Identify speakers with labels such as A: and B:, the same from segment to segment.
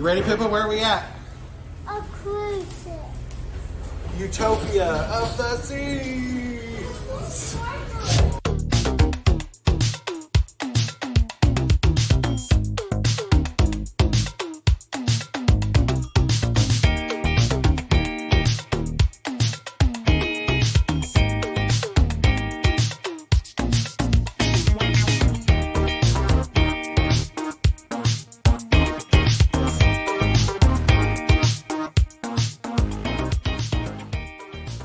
A: You ready, Pippa? Where are we at?
B: A cruise ship.
A: Utopia of the seas.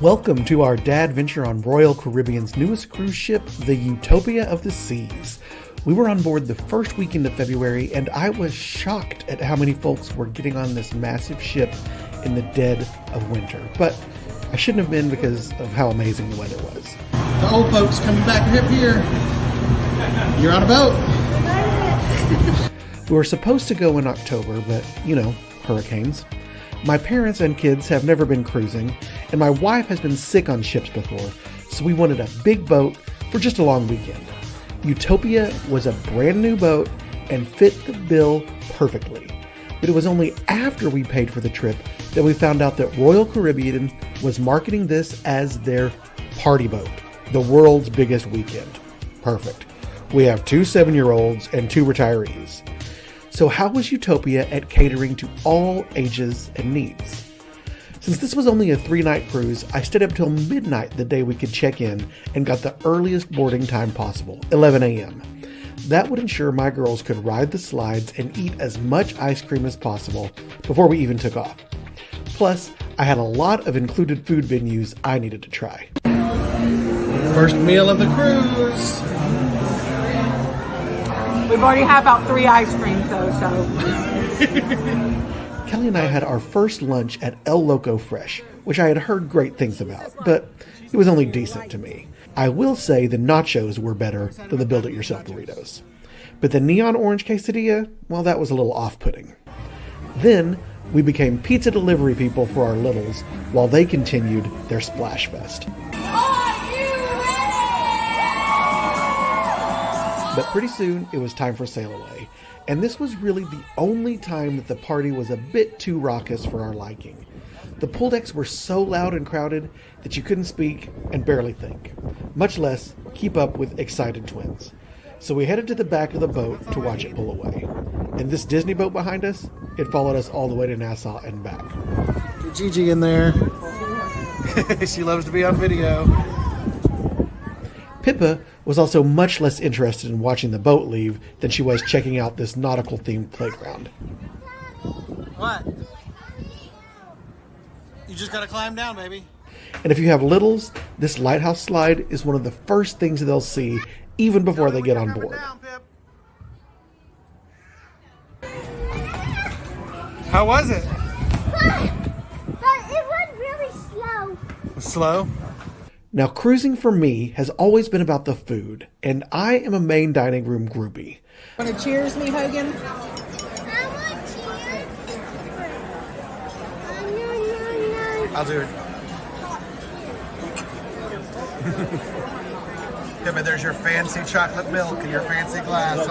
C: Welcome to our dad venture on Royal Caribbean's newest cruise ship, the Utopia of the Seas. We were on board the first weekend of February, and I was shocked at how many folks were getting on this massive ship in the dead of winter. But I shouldn't have been because of how amazing the weather was.
A: The old folks coming back hip here. You're on a boat.
C: We were supposed to go in October, but, hurricanes. My parents and kids have never been cruising, and my wife has been sick on ships before, so we wanted a big boat for just a long weekend. Utopia was a brand new boat and fit the bill perfectly. But it was only after we paid for the trip that we found out that Royal Caribbean was marketing this as their party boat, the world's biggest weekend. Perfect. We have 2 7-year-olds and 2 retirees. So how was Utopia at catering to all ages and needs? Since this was only a 3-night cruise, I stayed up till midnight the day we could check in and got the earliest boarding time possible, 11 a.m. That would ensure my girls could ride the slides and eat as much ice cream as possible before we even took off. Plus, I had a lot of included food venues I needed to try.
A: First meal of the cruise.
D: We've already had about 3 ice creams though, so.
C: Kelly and I had our first lunch at El Loco Fresh, which I had heard great things about, but it was only decent to me. I will say the nachos were better than the build-it-yourself burritos. But the neon orange quesadilla, well, that was a little off-putting. Then, we became pizza delivery people for our littles while they continued their splash fest. But pretty soon, it was time for sail away. And this was really the only time that the party was a bit too raucous for our liking. The pool decks were so loud and crowded that you couldn't speak and barely think, much less keep up with excited twins. So we headed to the back of the boat to watch it pull away. And this Disney boat behind us, it followed us all the way to Nassau and back.
A: Get Gigi in there. She loves to be on video.
C: Pippa was also much less interested in watching the boat leave than she was checking out this nautical-themed playground.
A: What? You just gotta climb down, baby.
C: And if you have littles, this lighthouse slide is one of the first things they'll see even before they get on board.
A: How was it?
B: But it was really slow.
A: Slow?
C: Now, cruising for me has always been about the food, and I am a main dining room groupie.
D: Want to cheers me, Hogan?
B: I want cheers. No.
A: I'll do it. Yeah, but there's your fancy chocolate milk and your fancy glass.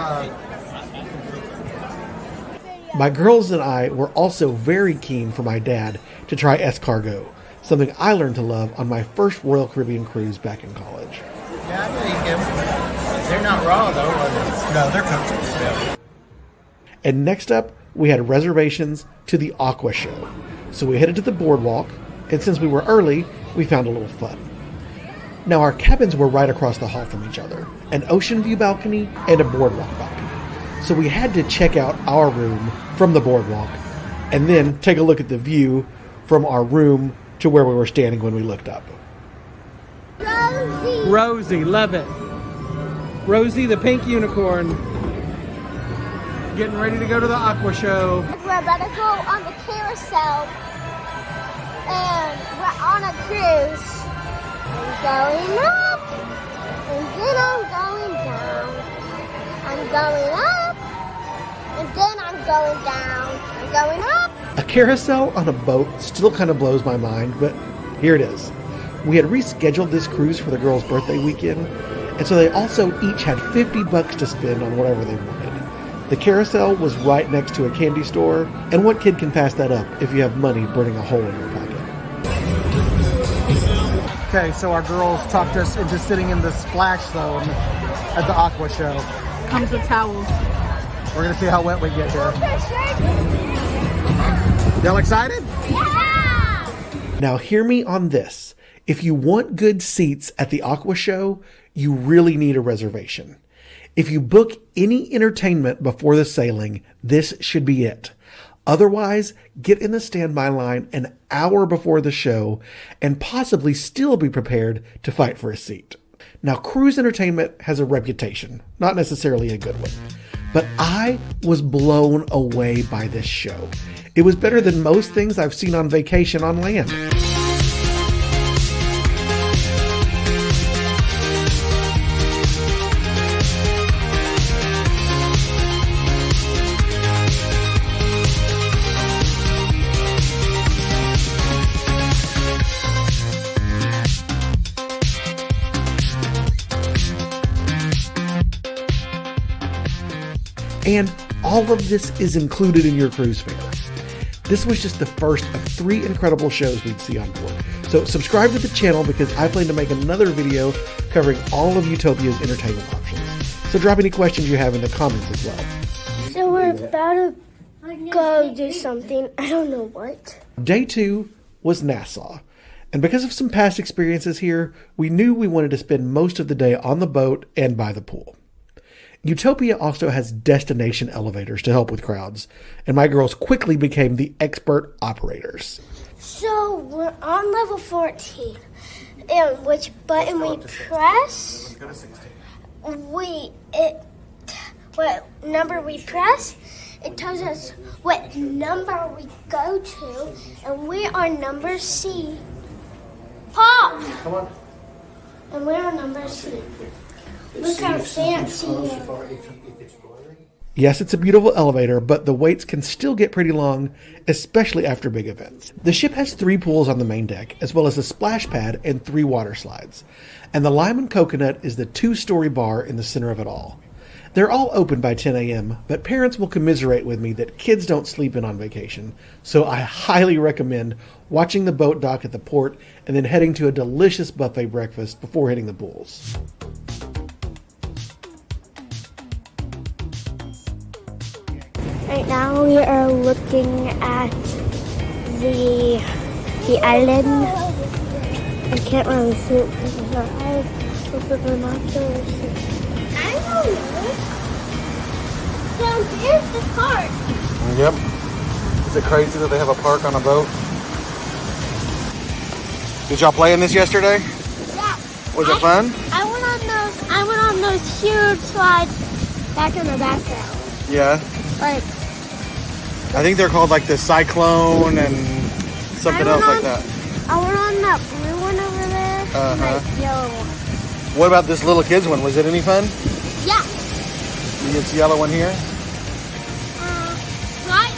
C: My girls and I were also very keen for my dad to try escargot, something I learned to love on my first Royal Caribbean cruise back in college.
E: Yeah, I think them. They're not raw though, are they?
A: No, they're cooked.
E: Yeah.
C: And next up, we had reservations to the Aqua Show. So we headed to the boardwalk, and since we were early, we found a little fun. Now our cabins were right across the hall from each other, an ocean view balcony and a boardwalk balcony. So we had to check out our room from the boardwalk, and then take a look at the view from our room to where we were standing when we looked up.
D: Rosie, love it. Rosie, the pink unicorn.
A: Getting ready to go to the Aqua Show.
B: We're about to go on the carousel. And we're on a cruise. I'm going up. And then I'm going down. I'm going up. And then I'm going down. I'm going up.
C: A carousel on a boat still kind of blows my mind, but here it is. We had rescheduled this cruise for the girls' birthday weekend, and so they also each had $50 to spend on whatever they wanted. The carousel was right next to a candy store, and what kid can pass that up if you have money burning a hole in your pocket?
A: Okay, so our girls talked us into sitting in the splash zone at the Aqua Show.
D: Comes with towels.
A: We're gonna see how wet we get here. Y'all excited?
B: Yeah!
C: Now hear me on this. If you want good seats at the Aqua Show, you really need a reservation. If you book any entertainment before the sailing, this should be it. Otherwise, get in the standby line an hour before the show and possibly still be prepared to fight for a seat. Now, cruise entertainment has a reputation, not necessarily a good one, but I was blown away by this show. It was better than most things I've seen on vacation on land. And all of this is included in your cruise fare. This was just the first of 3 incredible shows we'd see on board. So subscribe to the channel because I plan to make another video covering all of Utopia's entertainment options. So drop any questions you have in the comments as well.
B: So we're about to go do something. I don't know what.
C: Day 2 was Nassau. And because of some past experiences here, we knew we wanted to spend most of the day on the boat and by the pool. Utopia also has destination elevators to help with crowds, and my girls quickly became the expert operators.
B: So we're on level 14. And which button we press?
A: Let's go to 16.
B: What number we press, it tells us what number we go to, and we are number C. Pop!
A: Come on.
B: And we're on number C. Look how fancy it is.
C: Yes, it's a beautiful elevator, but the waits can still get pretty long, especially after big events. The ship has 3 pools on the main deck, as well as a splash pad and 3 water slides. And the Lime and Coconut is the 2-story bar in the center of it all. They're all open by 10 a.m., but parents will commiserate with me that kids don't sleep in on vacation, so I highly recommend watching the boat dock at the port and then heading to a delicious buffet breakfast before hitting the pools.
B: Right now we are looking at the island. I can't really see it because of our eyes. With the binoculars. I don't know. So there's the park.
A: Yep. Is it crazy that they have a park on a boat? Did y'all play in this yesterday?
B: Yeah.
A: Was it fun?
B: I went on those huge slides back in the background.
A: Yeah.
B: Like,
A: I think they're called like the Cyclone and something else like that.
B: I went on that blue one over there. And that yellow one.
A: What about this little kids one? Was it any fun?
B: Yeah.
A: This yellow one here?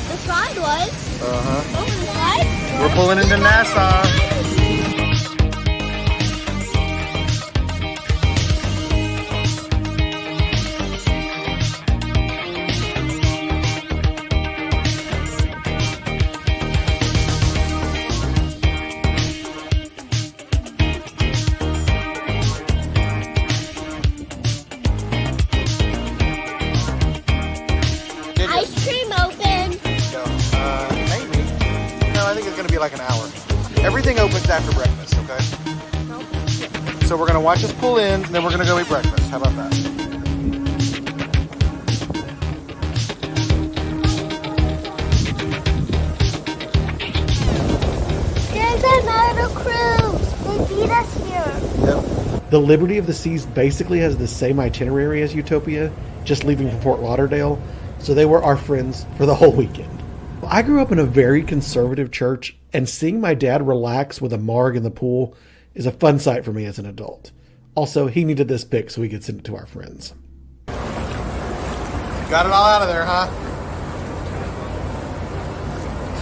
B: The slide was.
A: Uh-huh.
B: Oh, the slide?
A: We're pulling into Nassau.
B: Ice cream open.
A: Maybe. No, I think it's going to be like an hour. Everything opens after breakfast, okay? So we're going to watch us pull in, and then we're going to go eat breakfast. How about that?
B: There's another cruise. They beat us here.
A: Yep.
C: The Liberty of the Seas basically has the same itinerary as Utopia, just leaving from Fort Lauderdale, so they were our friends for the whole weekend. I grew up in a very conservative church, and seeing my dad relax with a marg in the pool is a fun sight for me as an adult. Also, he needed this pic so we could send it to our friends.
A: Got it all out of there, huh?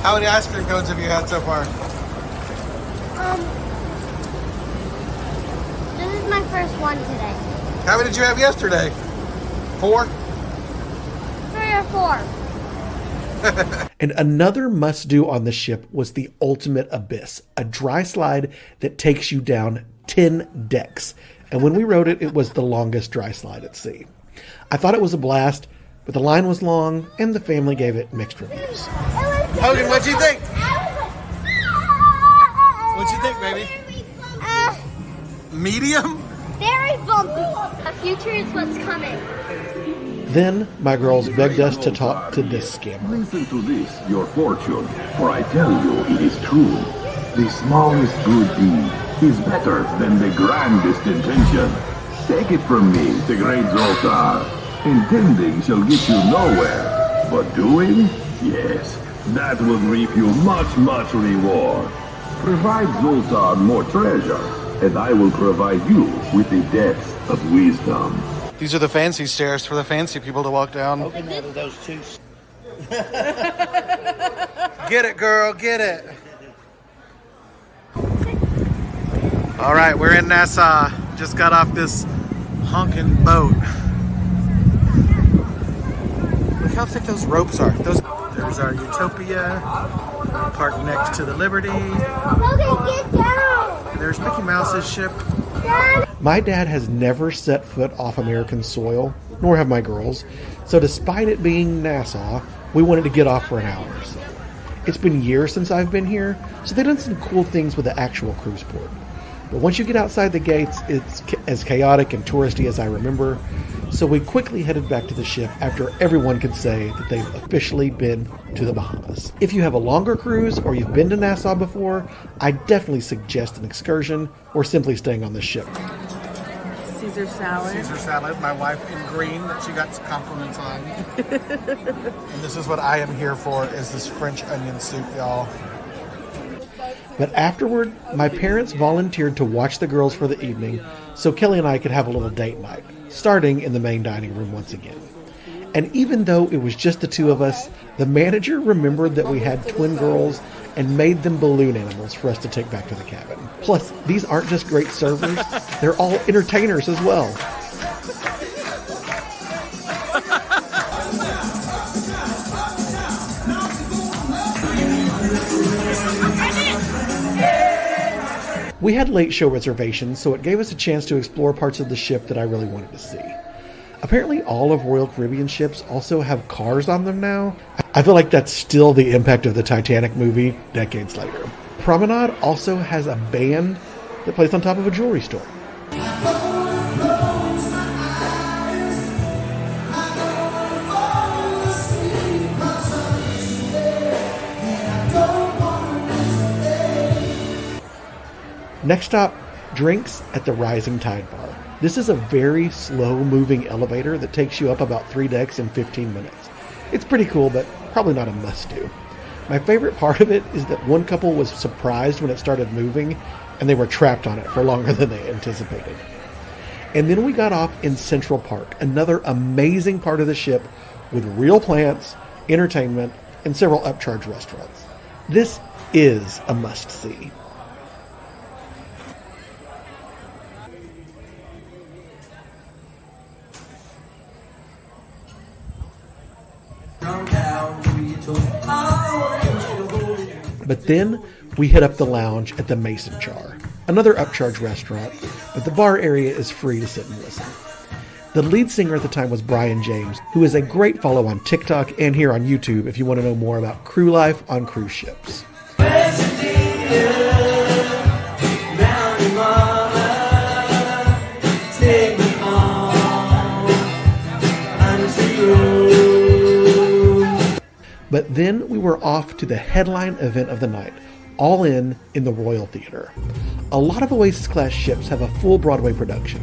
A: How many ice cream cones have you had so far?
B: This is my first one today.
A: How many did you have yesterday? 4?
B: 3 or 4.
C: And another must-do on the ship was the ultimate abyss, a dry slide that takes you down 10 decks. And when we rode it, it was the longest dry slide at sea. I thought it was a blast, but the line was long, and the family gave it mixed reviews.
A: Hogan, what'd you think? What'd you think, baby? Medium?
B: Very bumpy. The future is what's coming.
C: Then my girls begged us to talk to this scammer.
F: Listen to this, your fortune, for I tell you it is true. The smallest good deed is better than the grandest intention. Take it from me, the great Zoltar. Intending shall get you nowhere, but doing, yes, that will reap you much, much reward. Provide Zoltar more treasure, and I will provide you with the depths of wisdom.
A: These are the fancy stairs for the fancy people to walk down.
E: Open out of those two.
A: Get it, girl, get it. All right, we're in Nassau. Just got off this honking boat. Look how thick those ropes are. There's our Utopia, parked next to the Liberty.
B: Logan, get down!
A: There's Mickey Mouse's ship.
C: My dad has never set foot off American soil, nor have my girls, so despite it being Nassau, we wanted to get off for an hour or so. It's been years since I've been here, so they've done some cool things with the actual cruise port. But once you get outside the gates, it's as chaotic and touristy as I remember, so we quickly headed back to the ship after everyone could say that they've officially been to the Bahamas. If you have a longer cruise or you've been to Nassau before, I definitely suggest an excursion or simply staying on the ship.
G: Caesar salad.
A: Caesar salad, my wife in green that she got compliments on. And this is what I am here for, is this French onion soup, y'all.
C: But afterward, my parents volunteered to watch the girls for the evening so Kelly and I could have a little date night, starting in the main dining room once again. And even though it was just the two of us, the manager remembered that we had twin girls and made them balloon animals for us to take back to the cabin. Plus, these aren't just great servers, they're all entertainers as well. We had late show reservations, so it gave us a chance to explore parts of the ship that I really wanted to see. Apparently all of Royal Caribbean ships also have cars on them now. I feel like that's still the impact of the Titanic movie decades later. Promenade also has a band that plays on top of a jewelry store. Next stop, drinks at the Rising Tide Bar. This is a very slow-moving elevator that takes you up about 3 decks in 15 minutes. It's pretty cool, but probably not a must-do. My favorite part of it is that one couple was surprised when it started moving, and they were trapped on it for longer than they anticipated. And then we got off in Central Park, another amazing part of the ship with real plants, entertainment, and several upcharge restaurants. This is a must-see. But then we hit up the lounge at the Mason Jar, another upcharge restaurant, but the bar area is free to sit and listen. The lead singer at the time was Brian James, who is a great follow on TikTok and here on YouTube if you want to know more about crew life on cruise ships. But then we were off to the headline event of the night, All In the Royal Theater. A lot of Oasis-class ships have a full Broadway production,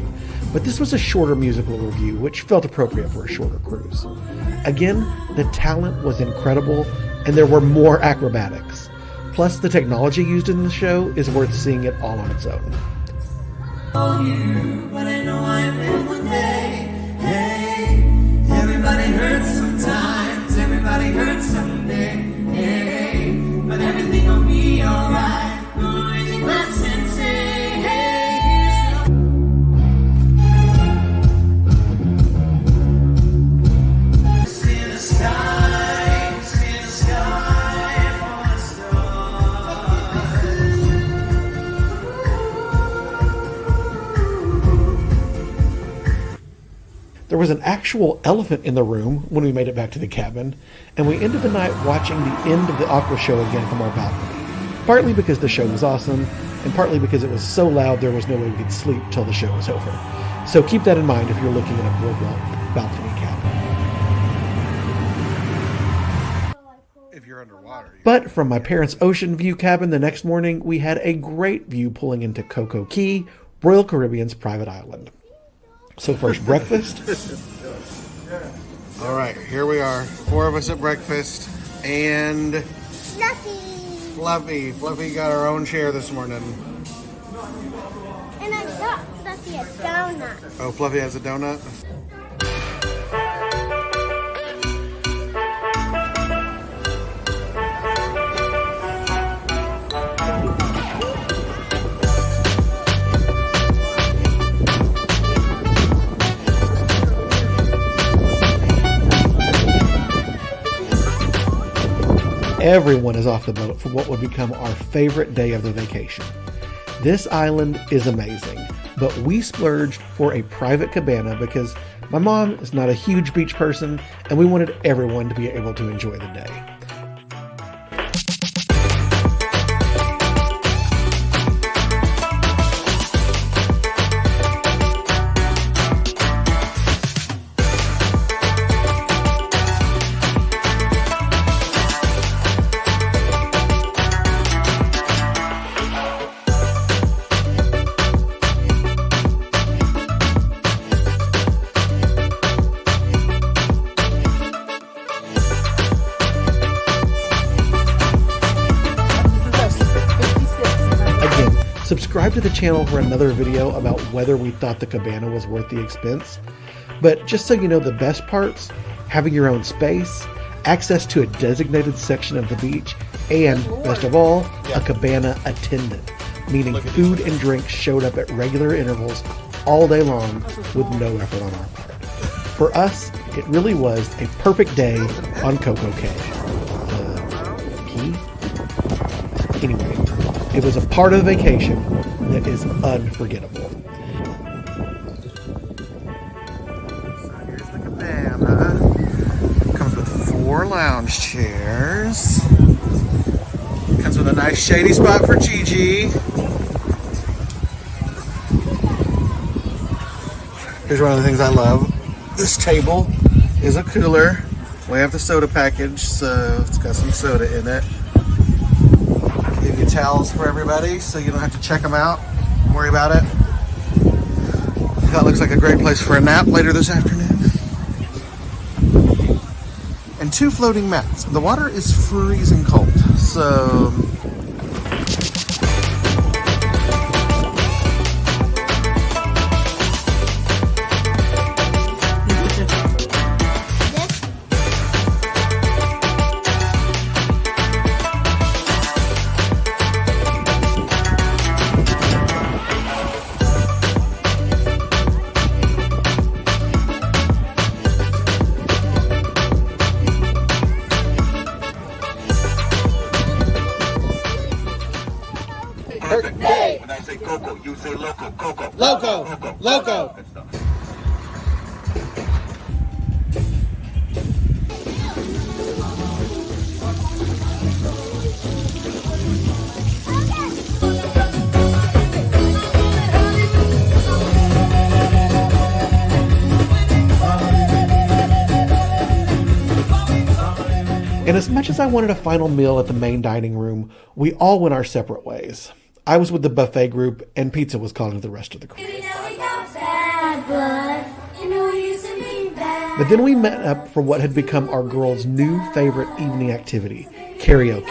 C: but this was a shorter musical review, which felt appropriate for a shorter cruise. Again, the talent was incredible, and there were more acrobatics. Plus, the technology used in the show is worth seeing it all on its own.
H: But I know I will one day. Hey, everybody hurts sometimes, everybody hurts someday. Hey, but everything will be alright. Raise a glass and say, hey, here's the sky.
C: There was an actual elephant in the room when we made it back to the cabin, and we ended the night watching the end of the Aqua show again from our balcony. Partly because the show was awesome, and partly because it was so loud there was no way we could sleep till the show was over. So keep that in mind if you're looking at a boardwalk balcony cabin.
A: If you're underwater.
C: But from my parents' ocean view cabin the next morning, we had a great view pulling into CocoCay, Royal Caribbean's private island. So first breakfast.
A: All right, here we are. 4 of us at breakfast, and Fluffy got our own chair this morning.
B: And I got Fluffy a donut.
A: Oh, Fluffy has a donut?
C: Everyone is off the boat for what would become our favorite day of the vacation. This island is amazing, but we splurged for a private cabana because my mom is not a huge beach person and we wanted everyone to be able to enjoy the day. Subscribe to the channel for another video about whether we thought the cabana was worth the expense. But just so you know the best parts, having your own space, access to a designated section of the beach, and best of all, a cabana attendant, meaning food and drink showed up at regular intervals all day long with no effort on our part. For us, it really was a perfect day on CocoCay. Anyway, it was a part of the vacation that is unforgettable.
A: So here's the cabana. Comes with 4 lounge chairs. Comes with a nice shady spot for Gigi. Here's one of the things I love. This table is a cooler. We have the soda package, so it's got some soda in it. Give you towels for everybody so you don't have to check them out and worry about it. That looks like a great place for a nap later this afternoon. And 2 floating mats. The water is freezing cold, so
F: Hey. When I say Coco, you say loco. Coco.
A: Loco.
C: And as much as I wanted a final meal at the main dining room, we all went our separate ways. I was with the buffet group, and pizza was calling to the rest of the crew. But then we met up for what had become our girls' new favorite evening activity, karaoke.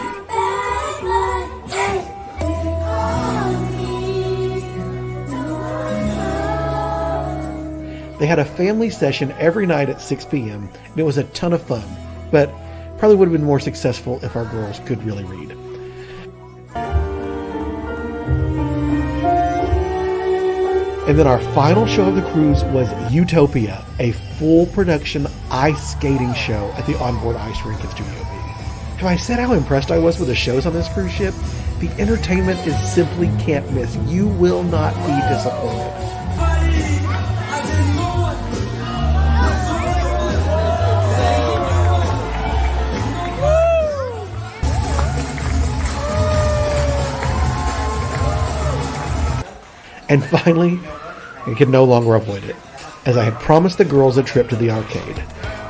C: They had a family session every night at 6 p.m., and it was a ton of fun, but probably would have been more successful if our girls could really read. And then our final show of the cruise was Utopia, a full production ice skating show at the onboard ice rink in Studio B. Have I said how impressed I was with the shows on this cruise ship? The entertainment is simply can't miss. You will not be disappointed. And finally, I could no longer avoid it, as I had promised the girls a trip to the arcade.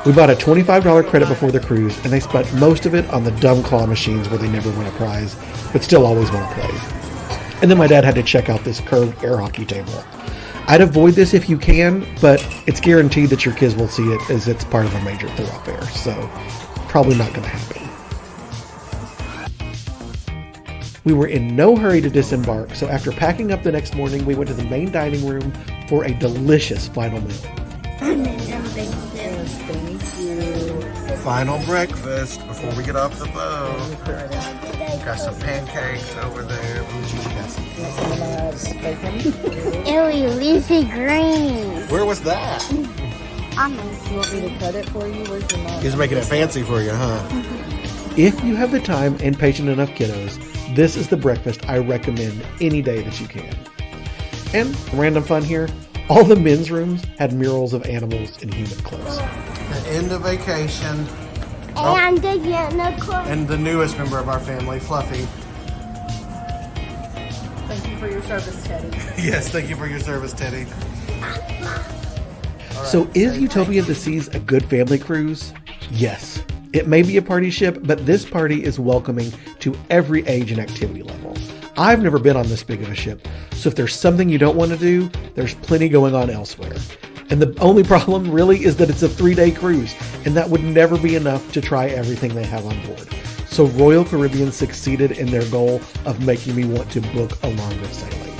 C: We bought a $25 credit before the cruise, and they spent most of it on the dumb claw machines where they never win a prize, but still always want to play. And then my dad had to check out this curved air hockey table. I'd avoid this if you can, but it's guaranteed that your kids will see it as it's part of a major thoroughfare, so probably not going to happen. We were in no hurry to disembark, so after packing up the next morning, we went to the main dining room for a delicious final meal.
A: Final breakfast before we get off the boat. Got some pancakes over there.
B: Ew, leafy greens.
A: Where was that?
G: You want me to cut it for you? Where's your mom?
A: He's making it fancy for you, huh?
C: If you have the time and patient enough kiddos, this is the breakfast I recommend any day that you can. And random fun here, all the men's rooms had murals of animals in human clothes.
A: The end of vacation.
B: And the unicorn.
A: And the newest member of our family, Fluffy.
G: Thank you for your service, Teddy.
A: Yes, thank you for your service, Teddy.
C: So is Utopia of the Seas a good family cruise? Yes. It may be a party ship, but this party is welcoming to every age and activity level. I've never been on this big of a ship, so if there's something you don't want to do, there's plenty going on elsewhere. And the only problem really is that it's a 3-day cruise, and that would never be enough to try everything they have on board. So Royal Caribbean succeeded in their goal of making me want to book a longer sailing.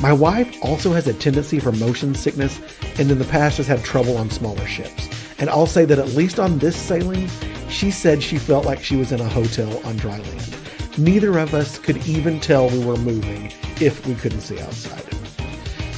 C: My wife also has a tendency for motion sickness, and in the past has had trouble on smaller ships. And I'll say that at least on this sailing, she said she felt like she was in a hotel on dry land. Neither of us could even tell we were moving if we couldn't see outside.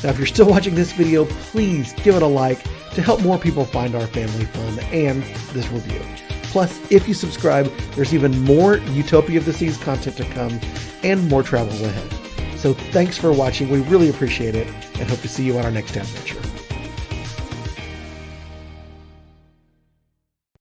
C: Now, if you're still watching this video, please give it a like to help more people find our family fun and this review. Plus, if you subscribe, there's even more Utopia of the Seas content to come and more travel ahead. So thanks for watching. We really appreciate it and hope to see you on our next adventure.